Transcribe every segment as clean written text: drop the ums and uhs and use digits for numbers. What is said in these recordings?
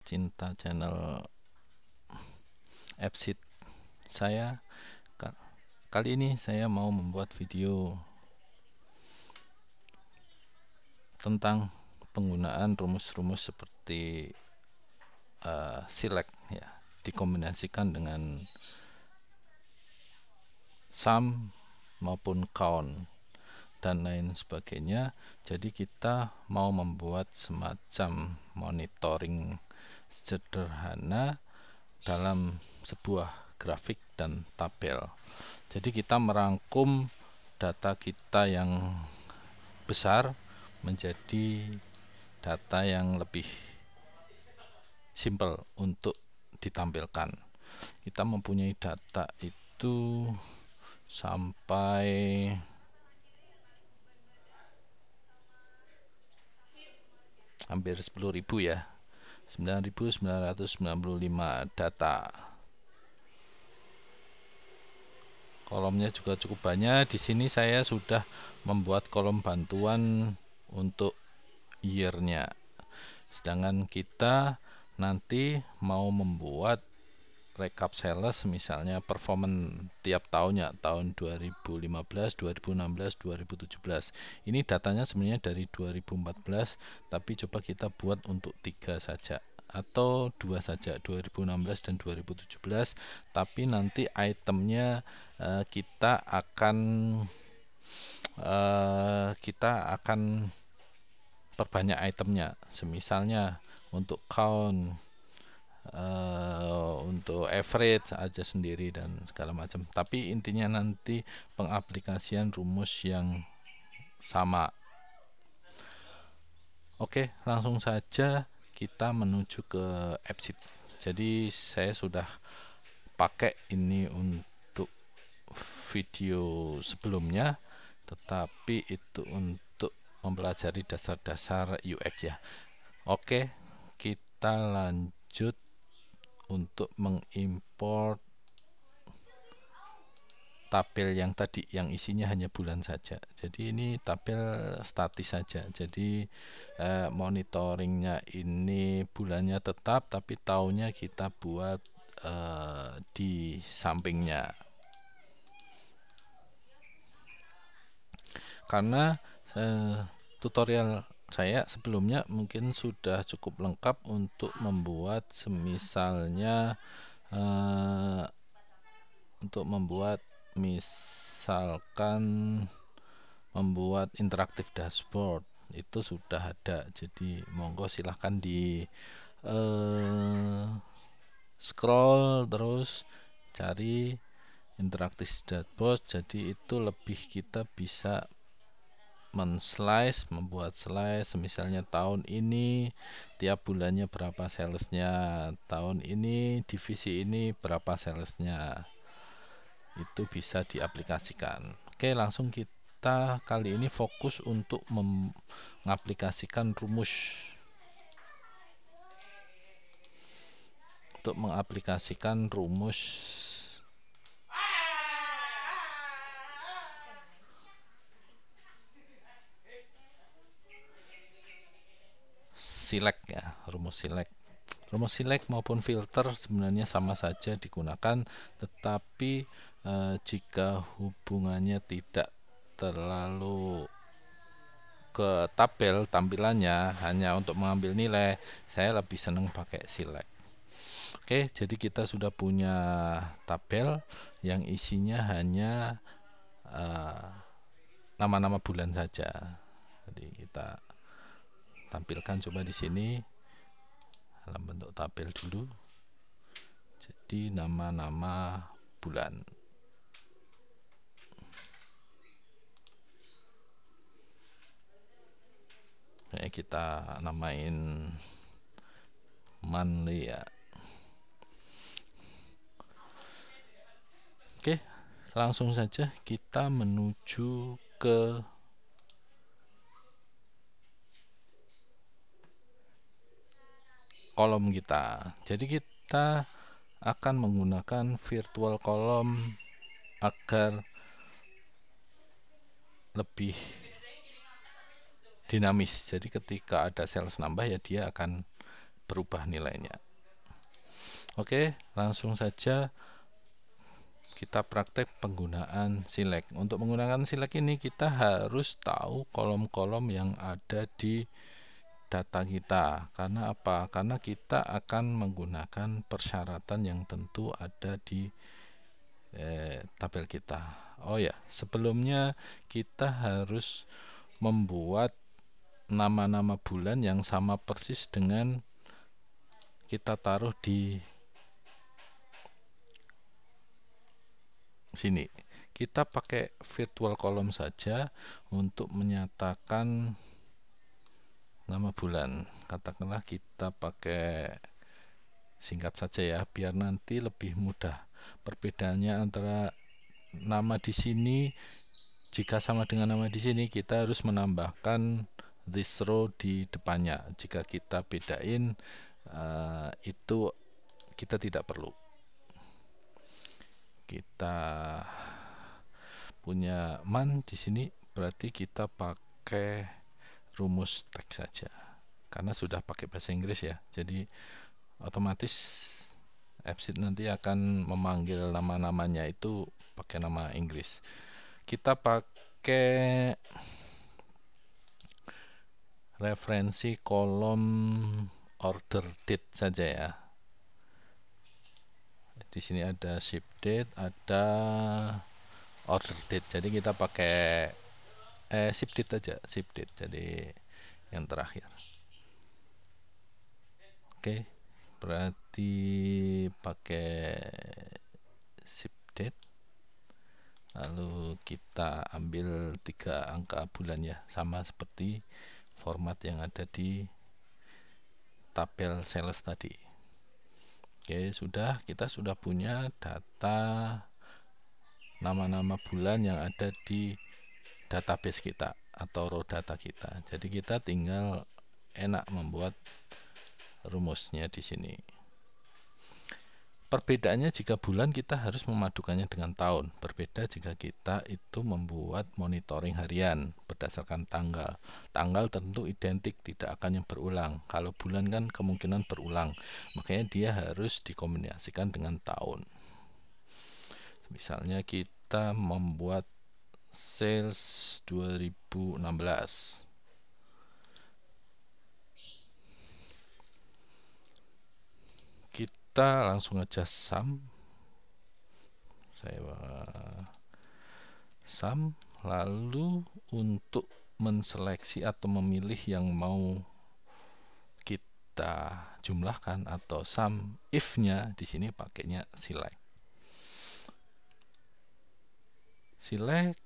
pecinta channel Fseed saya. Kali ini saya mau membuat video tentang penggunaan rumus-rumus seperti select ya, dikombinasikan dengan sum maupun count dan lain sebagainya. Jadi kita mau membuat semacam monitoring sederhana dalam sebuah grafik dan tabel. Jadi kita merangkum data kita yang besar menjadi data yang lebih simple untuk ditampilkan. Kita mempunyai data itu sampai hampir 10.000 ya, 9.995 data. Kolomnya juga cukup banyak. Di sini saya sudah membuat kolom bantuan untuk year-nya. Sedangkan kita nanti mau membuat recap sales, misalnya performance tiap tahunnya, tahun 2015, 2016, 2017. Ini datanya sebenarnya dari 2014, tapi coba kita buat untuk 3 saja atau 2 saja, 2016 dan 2017. Tapi nanti itemnya kita akan perbanyak itemnya. Semisalnya untuk count, untuk average aja sendiri dan segala macam. Tapi intinya nanti pengaplikasian rumus yang sama. Oke, langsung saja kita menuju ke Fseed. Jadi saya sudah pakai ini untuk video sebelumnya, tetapi itu untuk mempelajari dasar-dasar UX ya. Oke, kita lanjut untuk mengimport tabel yang tadi, yang isinya hanya bulan saja. Jadi ini tabel statis saja. Jadi monitoringnya ini bulannya tetap, tapi tahunnya kita buat di sampingnya. Karena tutorial saya sebelumnya mungkin sudah cukup lengkap untuk membuat misalkan membuat interaktif dashboard, itu sudah ada. Jadi monggo silahkan di scroll terus cari interaktif dashboard. Jadi itu lebih kita bisa membuat slice, misalnya tahun ini tiap bulannya berapa salesnya, tahun ini divisi ini berapa salesnya, itu bisa diaplikasikan. Oke, langsung kita kali ini fokus untuk mengaplikasikan rumus. Untuk mengaplikasikan rumus select ya, rumus select maupun filter sebenarnya sama saja digunakan, tetapi jika hubungannya tidak terlalu ke tabel tampilannya, hanya untuk mengambil nilai, saya lebih senang pakai select. Oke, jadi kita sudah punya tabel yang isinya hanya nama-nama bulan saja. Jadi kita tampilkan coba di sini dalam bentuk tabel dulu. Jadi nama-nama bulan. Kayak kita namain monthly ya. Oke, langsung saja kita menuju ke kolom kita. Jadi kita akan menggunakan virtual column agar lebih dinamis. Jadi ketika ada sales nambah ya dia akan berubah nilainya. Oke, langsung saja kita praktek penggunaan select. Untuk menggunakan select ini kita harus tahu kolom-kolom yang ada di data kita. Karena apa? Karena kita akan menggunakan persyaratan yang tentu ada di tabel kita. Oh ya, sebelumnya kita harus membuat nama-nama bulan yang sama persis dengan kita taruh di sini. Kita pakai virtual column saja untuk menyatakan nama bulan. Katakanlah kita pakai singkat saja ya, biar nanti lebih mudah. Perbedaannya antara nama di sini, jika sama dengan nama di sini, kita harus menambahkan this row di depannya. Jika kita bedain, itu kita tidak perlu. Kita punya man di sini, berarti kita pakai rumus teks saja. Karena sudah pakai bahasa Inggris ya, jadi otomatis AppSheet nanti akan memanggil nama-namanya itu pakai nama Inggris. Kita pakai referensi kolom order date saja ya. Di sini ada ship date, ada order date. Jadi kita pakai ship date aja, ship date. Jadi yang terakhir. Oke, berarti pakai ship date. Lalu kita ambil 3 angka bulan ya, sama seperti format yang ada di tabel sales tadi. Oke, kita sudah punya data nama-nama bulan yang ada di database kita atau raw data kita. Jadi kita tinggal enak membuat rumusnya di sini. Perbedaannya jika bulan kita harus memadukannya dengan tahun. Berbeda jika kita itu membuat monitoring harian berdasarkan tanggal. Tanggal tentu identik, tidak akan yang berulang. Kalau bulan kan kemungkinan berulang. Makanya dia harus dikombinasikan dengan tahun. Misalnya kita membuat sales 2016. Kita langsung aja sum. Sum, lalu untuk menseleksi atau memilih yang mau kita jumlahkan atau sum if-nya di sini pakainya select. Select,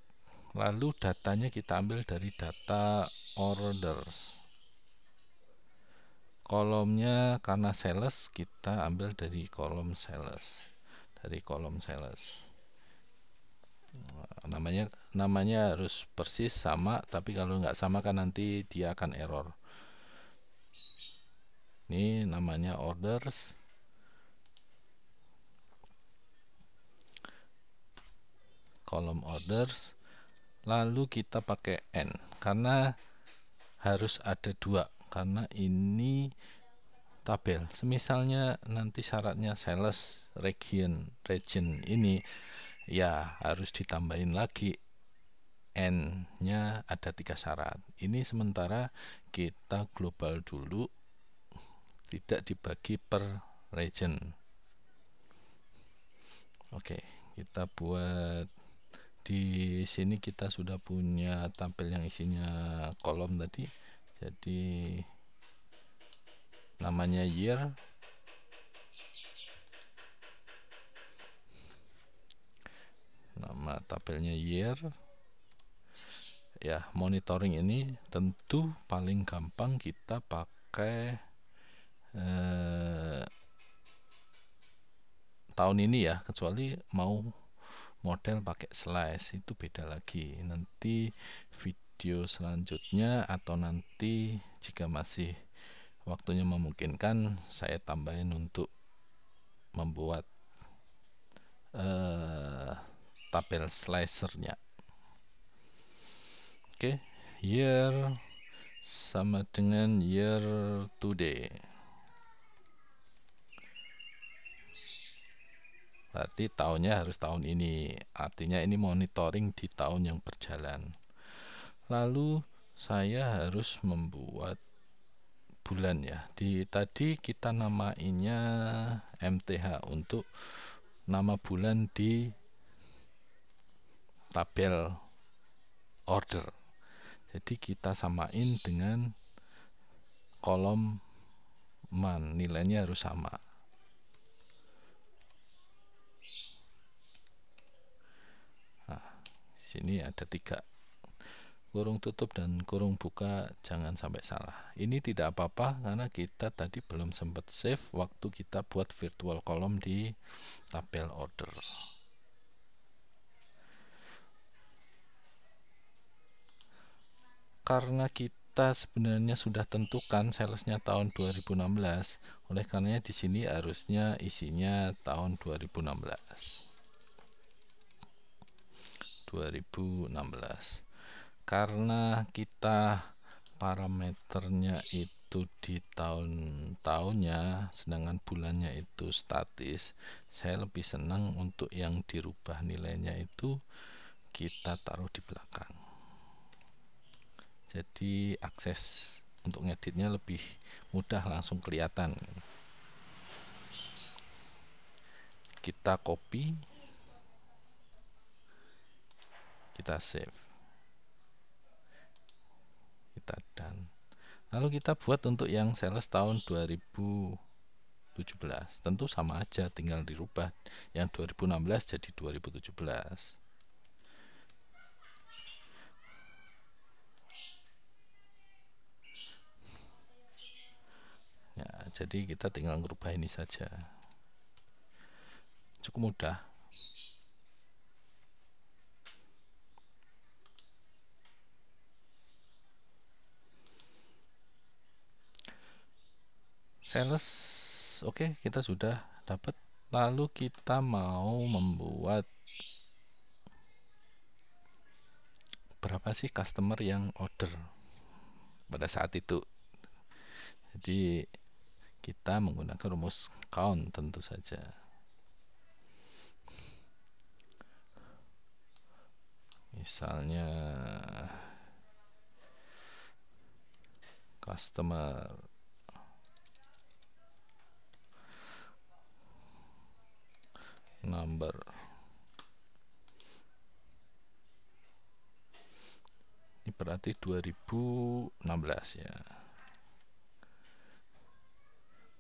lalu datanya kita ambil dari data orders. Kolomnya karena sales kita ambil dari kolom sales. Namanya harus persis sama, tapi kalau nggak sama kan nanti dia akan error. Ini namanya orders. Kolom orders. Lalu kita pakai N karena harus ada 2. Karena ini tabel. Semisalnya nanti syaratnya sales region ini ya harus ditambahin lagi N-nya ada 3 syarat. Ini sementara kita global dulu, tidak dibagi per region. Oke, kita buat di sini kita sudah punya tabel yang isinya kolom tadi. Jadi namanya year, nama tabelnya year ya. Monitoring ini tentu paling gampang kita pakai tahun ini ya, kecuali mau model pakai slice itu beda lagi. Nanti video selanjutnya atau nanti jika masih waktunya memungkinkan saya tambahin untuk membuat tabel slicernya. Oke, year sama dengan year today. berarti tahunnya harus tahun ini, artinya ini monitoring di tahun yang berjalan. Lalu saya harus membuat bulan ya. Tadi kita namainnya MTH untuk nama bulan di tabel order. Jadi kita samain dengan kolom nilainya harus sama. Nah, sini ada 3 kurung tutup dan kurung buka, jangan sampai salah. Ini tidak apa-apa karena kita tadi belum sempat save waktu kita buat virtual column di tabel order. Karena kita sebenarnya sudah tentukan salesnya tahun 2016, oleh karenanya di sini harusnya isinya tahun 2016. Karena kita parameternya itu di tahun-tahunnya, sedangkan bulannya itu statis, saya lebih senang untuk yang dirubah nilainya itu kita taruh di belakang. Jadi akses untuk ngeditnya lebih mudah, langsung kelihatan. Kita copy, kita save, kita done. Lalu kita buat untuk yang sales tahun 2017. Tentu sama aja, tinggal dirubah yang 2016 jadi 2017. Ya, jadi kita tinggal merubah ini saja. Cukup mudah. Sales, oke, kita sudah dapat. Lalu kita mau membuat berapa sih customer yang order pada saat itu. Jadi kita menggunakan rumus count tentu saja. Misalnya customer number ini berarti 2016 ya.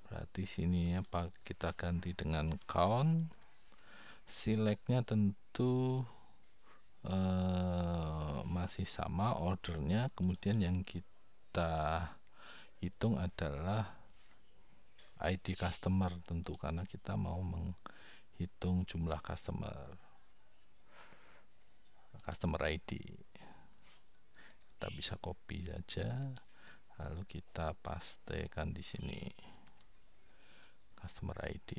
Berarti sini apa, kita ganti dengan count. Selectnya tentu masih sama ordernya. Kemudian yang kita hitung adalah ID customer tentu, karena kita mau menghitung jumlah customer ID. Kita bisa copy saja, lalu kita pastekan di sini customer ID.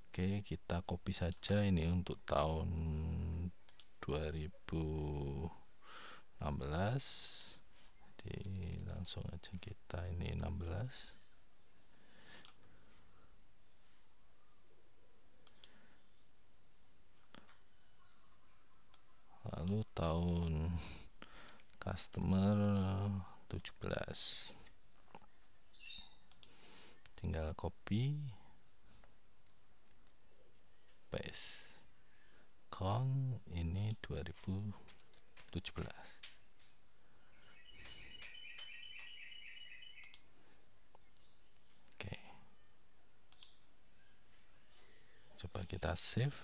Oke, kita copy saja ini untuk tahun 2016. Jadi langsung aja kita ini 16. Lalu tahun customer 17. Tinggal copy, paste. Count ini 2017. Oke. Coba kita save.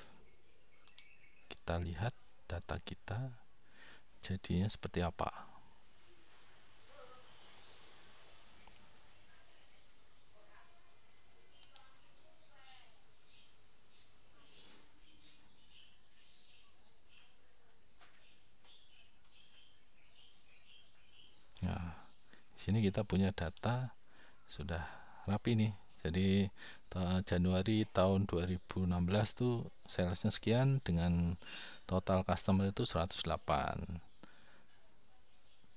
Kita lihat data kita jadinya seperti apa. Nah, di sini kita punya data sudah rapi nih. Jadi Januari tahun 2016 tuh salesnya sekian dengan total customer itu 108.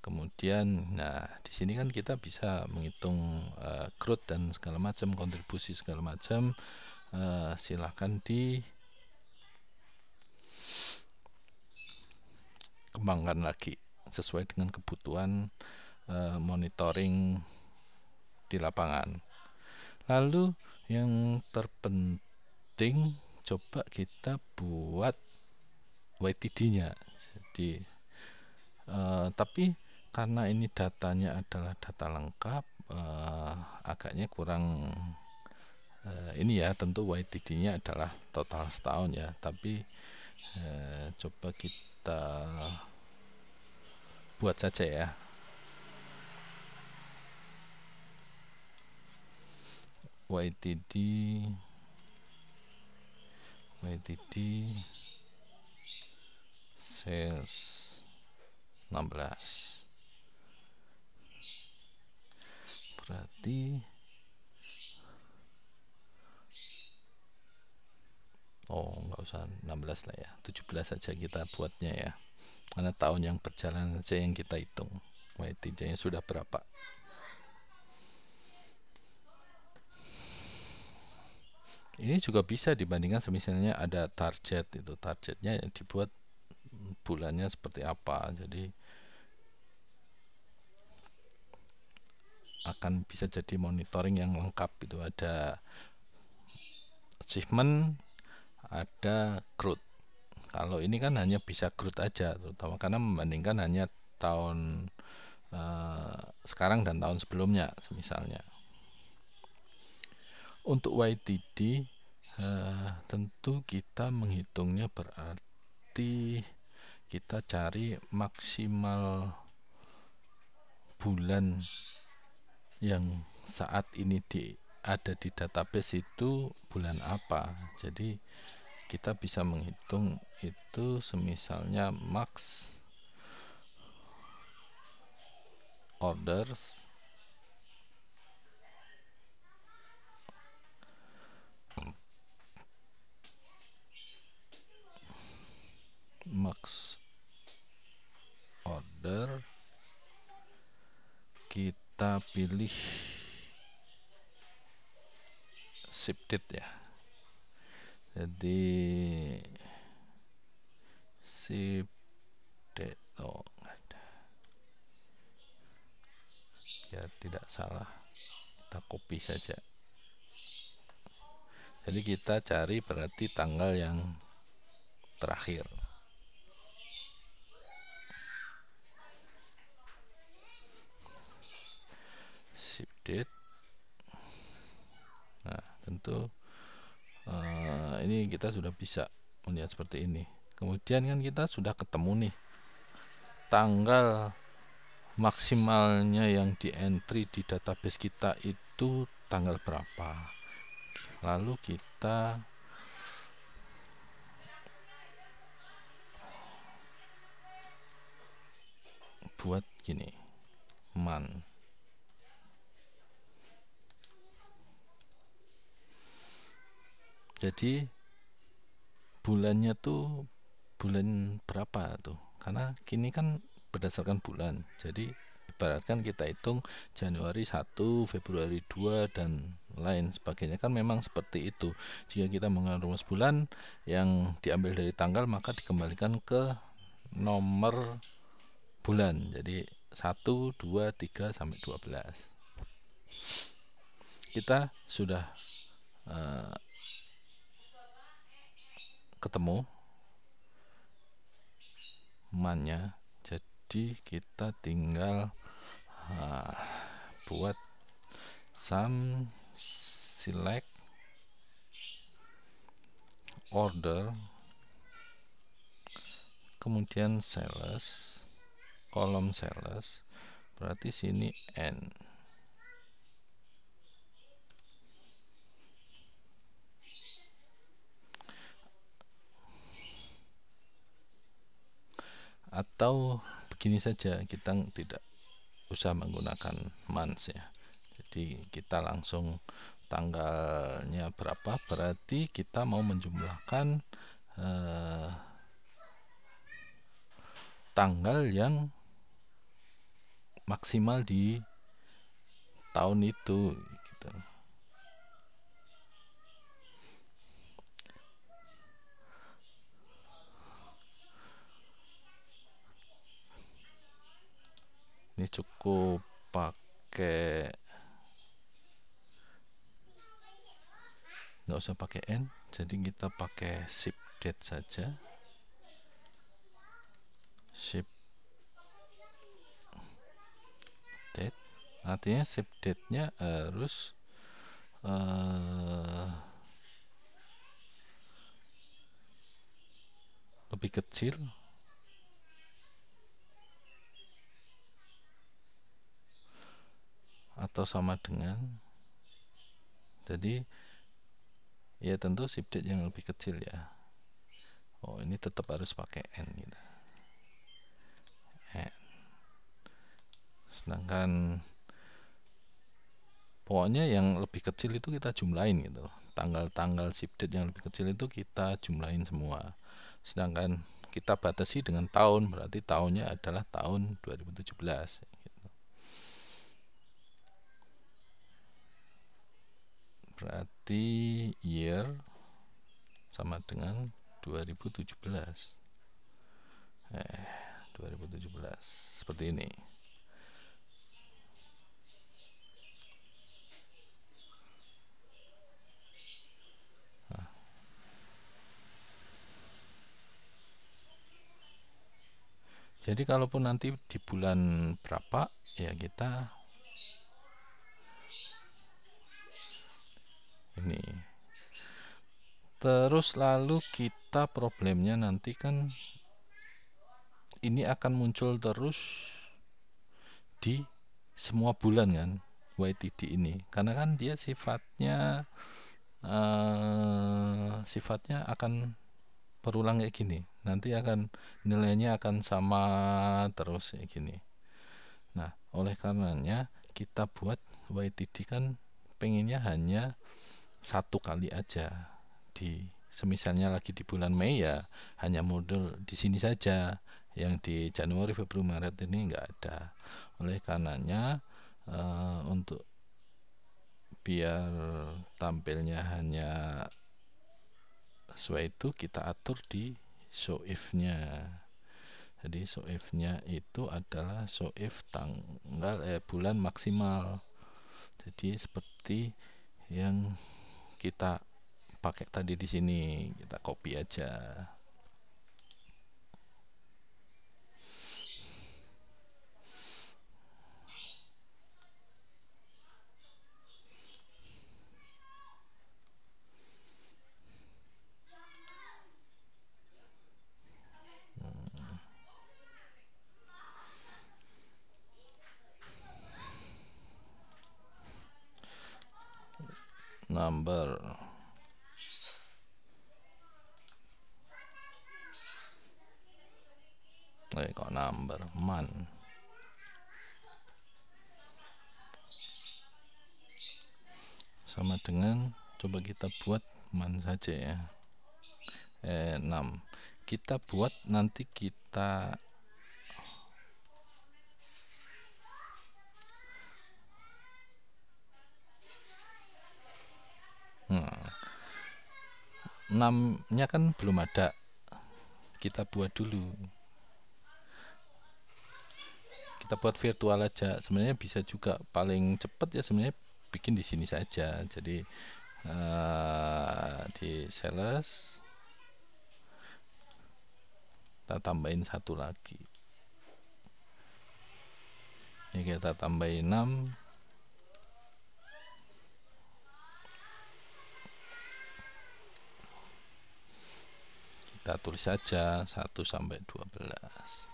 Kemudian, nah di sini kan kita bisa menghitung growth dan segala macam, kontribusi segala macam. silahkan dikembangkan lagi sesuai dengan kebutuhan monitoring di lapangan. Lalu yang terpenting, coba kita buat YTD-nya. Jadi tapi karena ini datanya adalah data lengkap, agaknya kurang ini ya, tentu YTD-nya adalah total setahun ya, tapi coba kita buat saja ya. YTD sales 16 berarti nggak usah 16 lah ya, 17 saja kita buatnya ya, karena tahun yang berjalan saja yang kita hitung. YTD nya sudah berapa. Ini juga bisa dibandingkan misalnya ada target, itu targetnya dibuat bulannya seperti apa, jadi akan bisa jadi monitoring yang lengkap. Itu ada achievement, ada growth. Kalau ini kan hanya bisa growth aja, terutama karena membandingkan hanya tahun sekarang dan tahun sebelumnya misalnya. Untuk YTD tentu kita menghitungnya berarti kita cari maksimal bulan yang saat ini ada di database itu bulan apa. Jadi kita bisa menghitung itu semisalnya max orders order, kita pilih ship date ya. Jadi ship date ya, tidak salah, kita copy saja. Jadi kita cari berarti tanggal yang terakhir. Ship date. Nah, tentu ini kita sudah bisa melihat seperti ini. Kemudian kan kita sudah ketemu nih tanggal maksimalnya yang di entry di database kita itu tanggal berapa. Lalu kita buat gini, month. Jadi bulannya tuh bulan berapa tuh, karena kini kan berdasarkan bulan. Jadi ibaratkan kita hitung Januari 1, Februari 2 dan lain sebagainya, kan memang seperti itu. Jika kita mengenal rumus bulan yang diambil dari tanggal, maka dikembalikan ke nomor bulan. Jadi 1, 2, 3 sampai 12. Kita sudah ketemu mannya, jadi kita tinggal buat sum select order, kemudian sales, kolom sales, berarti sini N. Atau begini saja, kita tidak usah menggunakan months ya. Jadi kita langsung tanggalnya berapa, berarti kita mau menjumlahkan tanggal yang maksimal di tahun itu gitu. Ini cukup pakai, nggak usah pakai N, jadi kita pakai shift date saja. Shift date artinya shift date-nya harus lebih kecil atau sama dengan, jadi ya tentu shift date yang lebih kecil ya. Oh, ini tetap harus pakai N gitu. N. Sedangkan pokoknya yang lebih kecil itu kita jumlahin gitu. Tanggal-tanggal shift date yang lebih kecil itu kita jumlahin semua. Sedangkan kita batasi dengan tahun, berarti tahunnya adalah tahun 2017 gitu. Berarti year sama dengan 2017. 2017 seperti ini. Nah, jadi kalaupun nanti di bulan berapa ya kita ini. Terus lalu kita problemnya nanti kan ini akan muncul terus di semua bulan kan, YTD ini, karena kan dia sifatnya akan berulang kayak gini, nanti akan nilainya akan sama terus kayak gini. Nah, oleh karenanya kita buat YTD kan pengennya hanya satu kali aja, di semisalnya lagi di bulan Mei ya hanya model di sini saja, yang di Januari, Februari, Maret ini enggak ada. Oleh karenanya untuk biar tampilnya hanya sesuai itu kita atur di show if nya. Jadi show if nya itu adalah show if tanggal bulan maksimal. Jadi seperti yang kita pakai tadi di sini, kita copy aja. Number kok number man sama dengan, coba kita buat man saja ya, 6 kita buat, nanti kita nah, 6 nya kan belum ada, kita buat dulu, kita buat virtual aja. Sebenarnya bisa juga, paling cepat ya sebenarnya bikin di sini saja. Jadi di sales kita tambahin satu lagi, ini kita tambahin 6, kita tulis saja 1 sampai 12.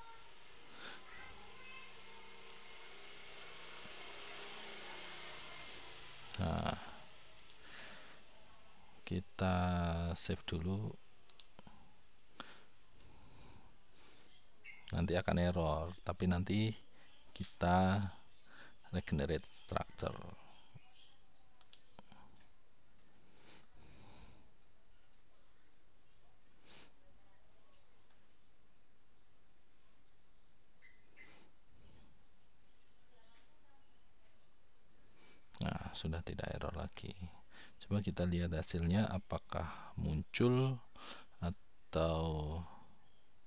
Nah, kita save dulu, nanti akan error, tapi nanti kita regenerate structure. Nah, sudah tidak error lagi. Coba kita lihat hasilnya apakah muncul atau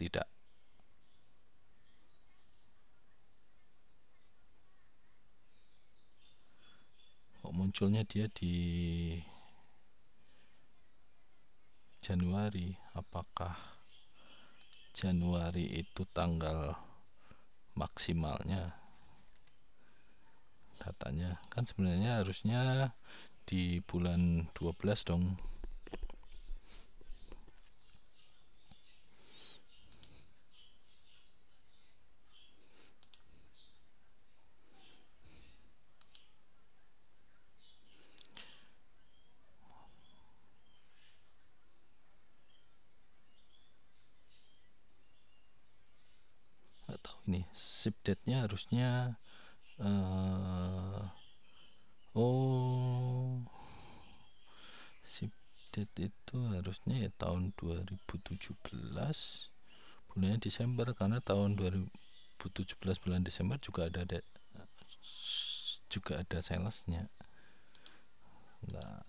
tidak. munculnya dia di Januari, apakah Januari itu tanggal maksimalnya datanya? Kan sebenarnya harusnya di bulan 12 dong. Nggak tahu ini ship date-nya harusnya ship date itu harusnya ya tahun 2017 bulannya Desember, karena tahun 2017 bulan Desember juga ada salesnya. Nah,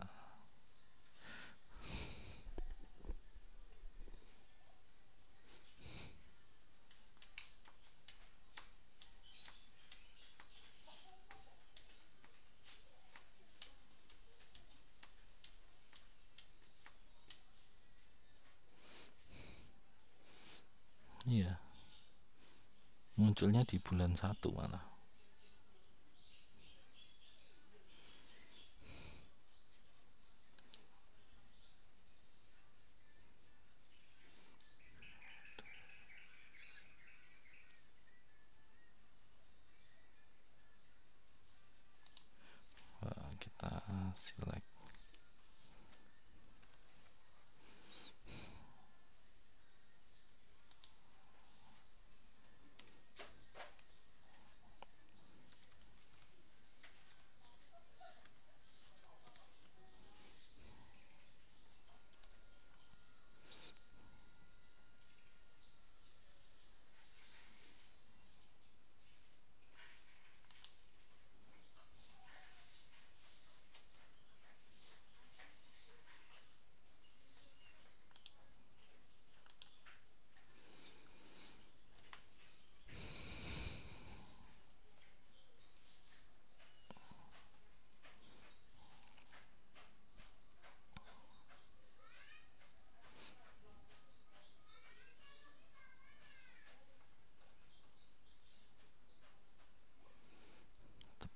iya, munculnya di bulan 1 malah. Kita select.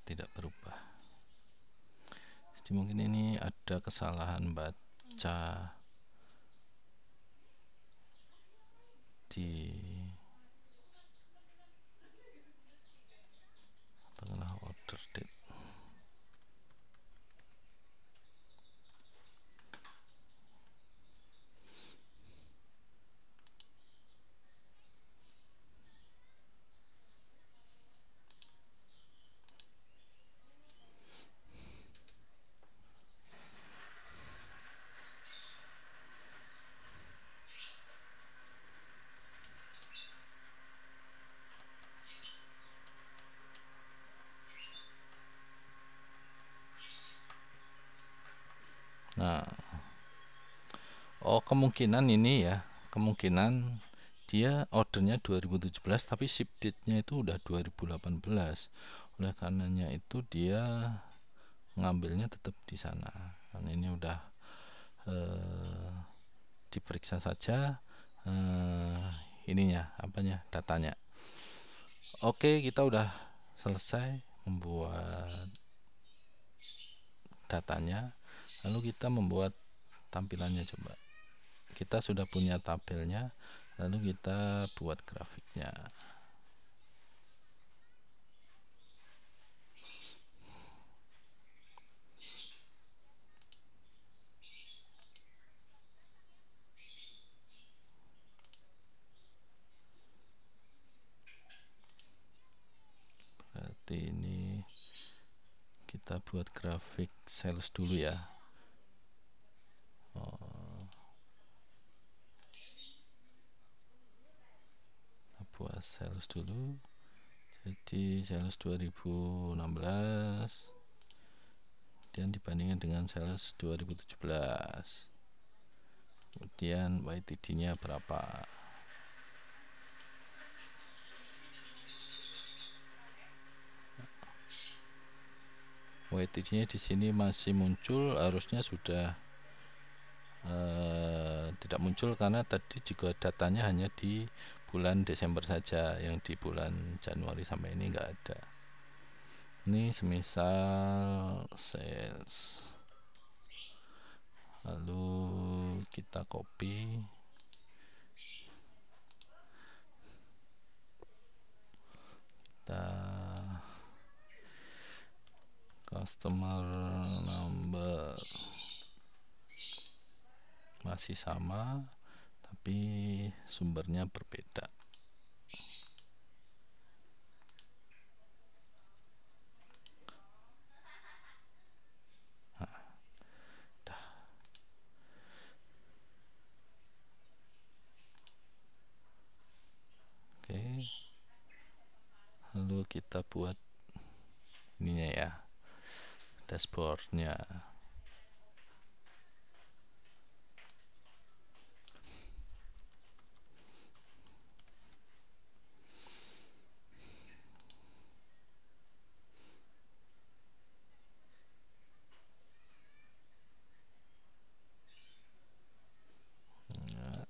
Tidak berubah. Jadi mungkin ini ada kesalahan baca di tengah order date. Nah, kemungkinan ini ya, kemungkinan dia ordernya 2017 tapi ship date-nya itu udah 2018. Oleh karenanya itu dia ngambilnya tetap di sana. Dan ini udah diperiksa saja ininya, apanya, datanya. Oke, kita udah selesai membuat datanya. Lalu kita membuat tampilannya. Coba kita sudah punya tabelnya, lalu kita buat grafiknya. Berarti ini kita buat grafik sales dulu ya. Kita buat sales dulu. Jadi sales 2016 dan dibandingkan dengan sales 2017. Kemudian YTD-nya berapa? YTD-nya di sini masih muncul, harusnya sudah tidak muncul karena tadi juga datanya hanya di bulan Desember saja, yang di bulan Januari sampai ini enggak ada. Ini semisal sales, lalu kita copy, kita customer number masih sama tapi sumbernya berbeda. Nah, dah. Oke, lalu kita buat ininya ya, dashboardnya. Nah,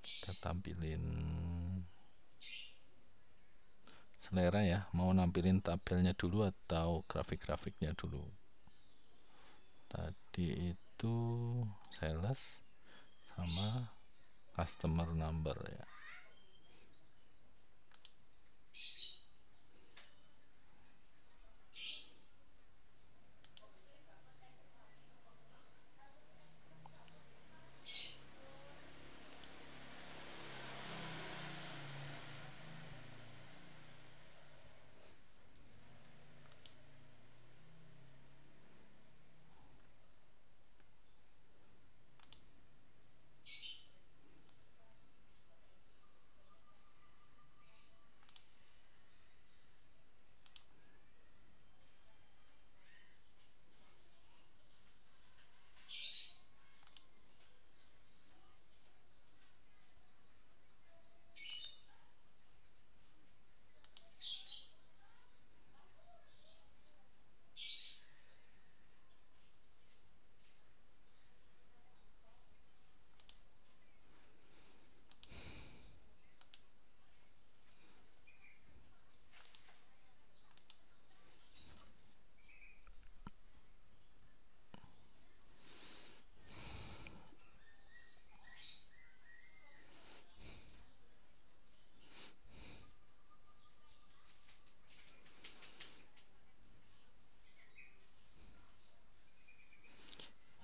kita tampilin selera ya, mau nampilin tabelnya dulu atau grafik-grafiknya dulu. Tadi itu sales sama customer number ya.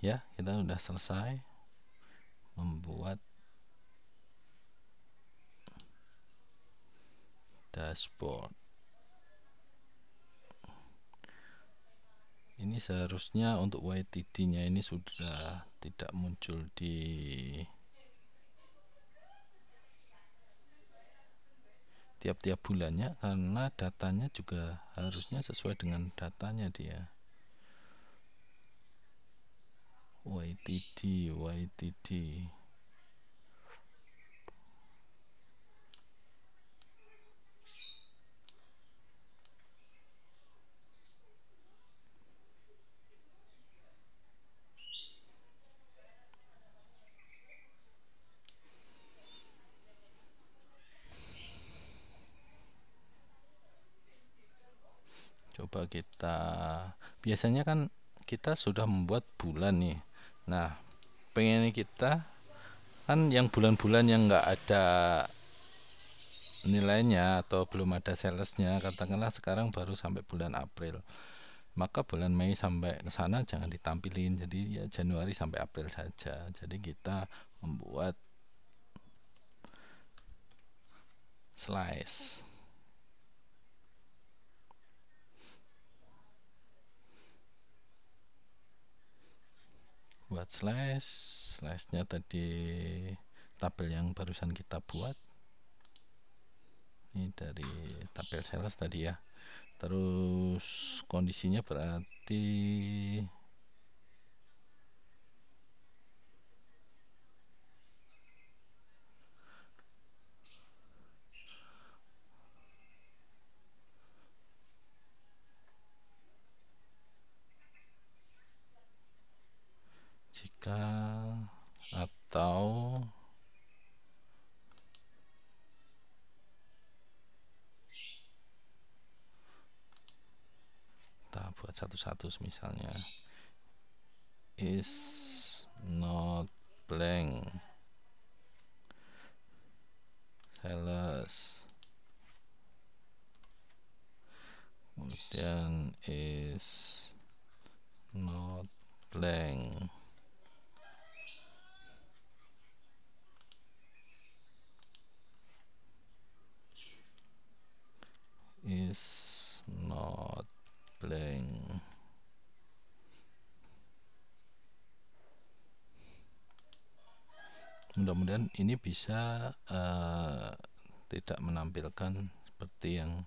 Ya, kita sudah selesai membuat dashboard. Ini seharusnya untuk YTD-nya ini sudah tidak muncul di tiap-tiap bulannya, karena datanya juga harusnya sesuai dengan datanya dia. YTD. Coba kita, biasanya kan kita sudah membuat bulan nih. Nah, pengen kita kan yang bulan-bulan yang nggak ada nilainya atau belum ada salesnya, katakanlah sekarang baru sampai bulan April, maka bulan Mei sampai ke sana jangan ditampilin, jadi ya Januari sampai April saja. Jadi kita membuat slice, buat slice-nya tadi tabel yang barusan kita buat. Ini dari tabel sales tadi ya. Terus kondisinya berarti jika atau kita buat satu-satu, misalnya is not blank sales, kemudian is not blank is not blank. Mudah-mudahan ini bisa tidak menampilkan seperti yang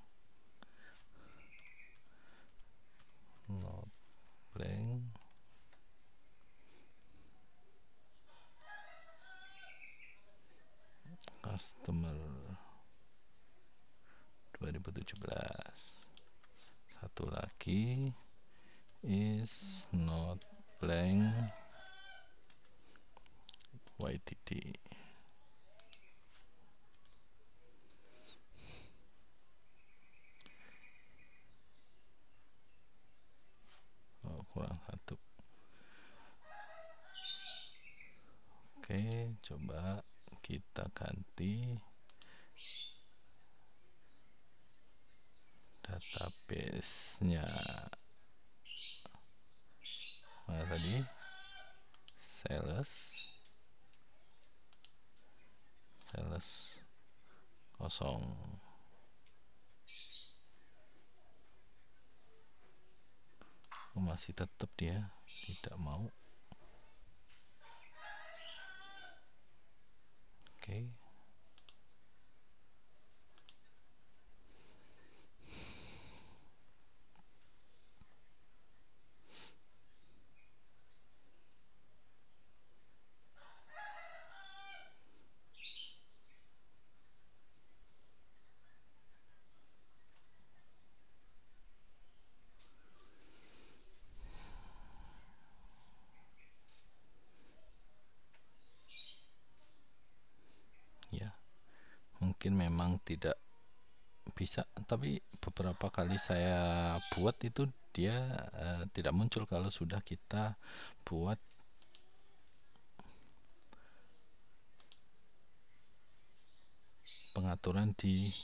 not blank customer 2017. Satu lagi is not blank YTD. Oh, kurang satu. Oke, coba kita ganti database-nya. Mana tadi? Sales kosong. Masih tetap dia tidak mau. Oke. Ya, mungkin memang tidak bisa, tapi beberapa kali saya buat itu dia tidak muncul kalau sudah kita buat pengaturan di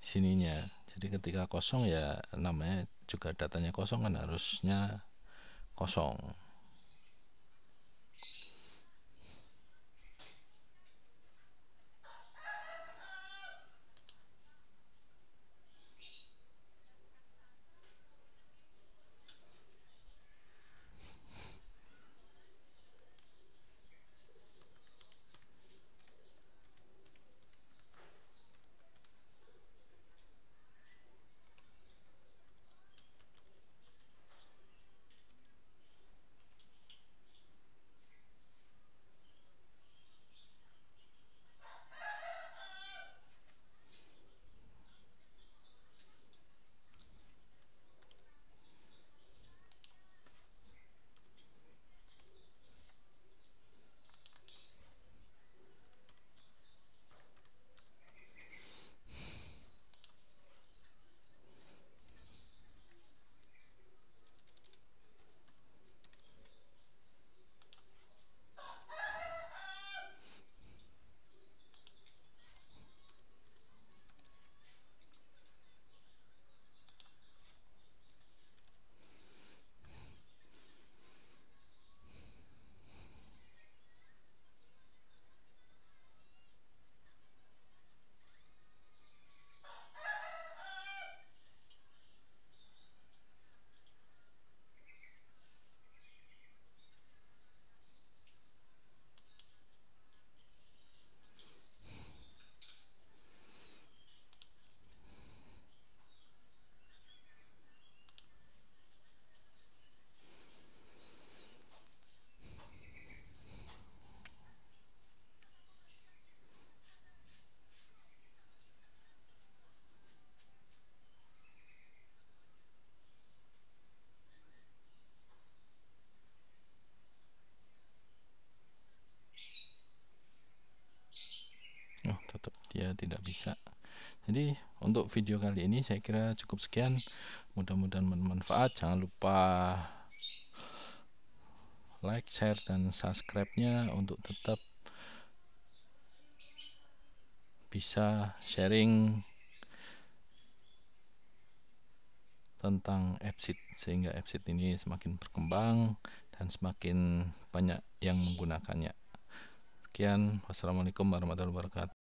sininya. Jadi ketika kosong ya namanya juga datanya kosong, kan harusnya kosong. dia tidak bisa. Jadi untuk video kali ini saya kira cukup sekian, mudah-mudahan bermanfaat. Jangan lupa like, share, dan subscribe-nya untuk tetap bisa sharing tentang AppSheet, sehingga AppSheet ini semakin berkembang dan semakin banyak yang menggunakannya. Sekian, wassalamualaikum warahmatullahi wabarakatuh.